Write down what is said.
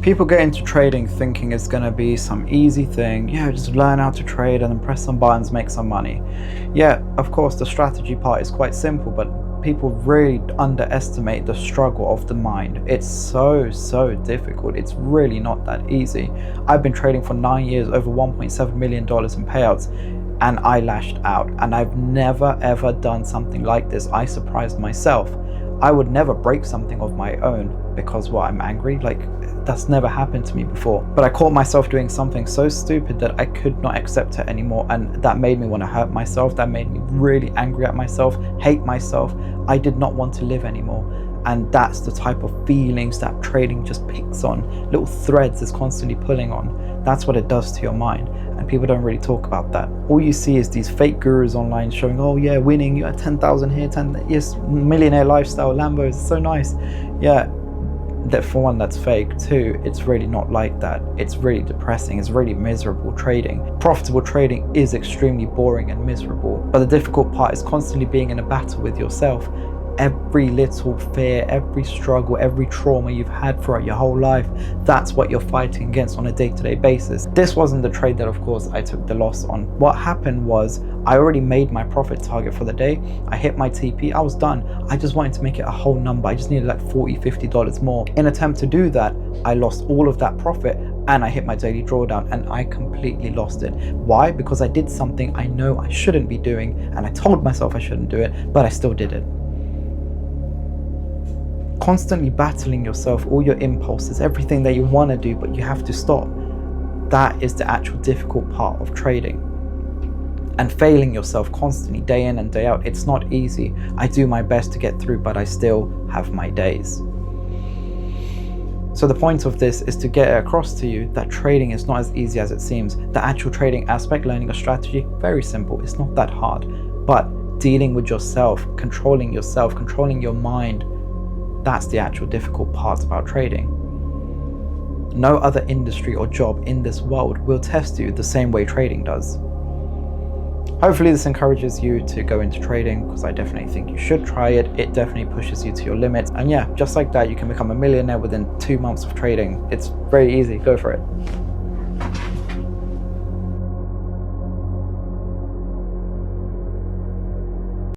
People get into trading thinking it's going to be some easy thing. Yeah, just learn how to trade and then press some buttons, make some money. Yeah, of course, the strategy part is quite simple, but people really underestimate the struggle of the mind. It's so difficult. It's really not that easy. I've been trading for 9 years, over $1.7 million in payouts, and I lashed out. And I've never ever done something like this. I surprised myself. I would never break something of my own because what, I'm angry? Like, that's never happened to me before. But I caught myself doing something so stupid that I could not accept it anymore, and that made me want to hurt myself. That made me really angry at myself, hate myself. I did not want to live anymore. And that's the type of feelings that trading just picks on, little threads it's constantly pulling on. That's what it does to your mind, and people don't really talk about that. All you see is these fake gurus online showing, oh yeah, winning, you had 10,000 here, 10, yes, millionaire lifestyle, Lambos, so nice. Yeah, that for one, that's fake. Two, it's really not like that. It's really depressing. It's really miserable trading. Profitable trading is extremely boring and miserable, but the difficult part is constantly being in a battle with yourself. Every little fear, every struggle, every trauma you've had throughout your whole life, that's what you're fighting against on a day-to-day basis. This wasn't the trade that, of course, I took the loss on. What happened was I already made my profit target for the day. I hit my TP, I was done. I just wanted to make it a whole number. I just needed like $40, $50 more. In attempt to do that, I lost all of that profit and I hit my daily drawdown and I completely lost it. Why? Because I did something I know I shouldn't be doing, and I told myself I shouldn't do it, but I still did it. Constantly battling yourself, all your impulses, everything that you want to do but you have to stop. That is the actual difficult part of trading. And failing yourself constantly, day in and day out, it's not easy. I do my best to get through, but I still have my days. So the point of this is to get it across to you that trading is not as easy as it seems. The actual trading aspect, learning a strategy, very simple. It's not that hard. But dealing with yourself, controlling your mind, that's the actual difficult part about trading. No other industry or job in this world will test you the same way trading does. Hopefully this encourages you to go into trading, because I definitely think you should try it. It definitely pushes you to your limits. And yeah, just like that, you can become a millionaire within 2 months of trading. It's very easy. Go for it.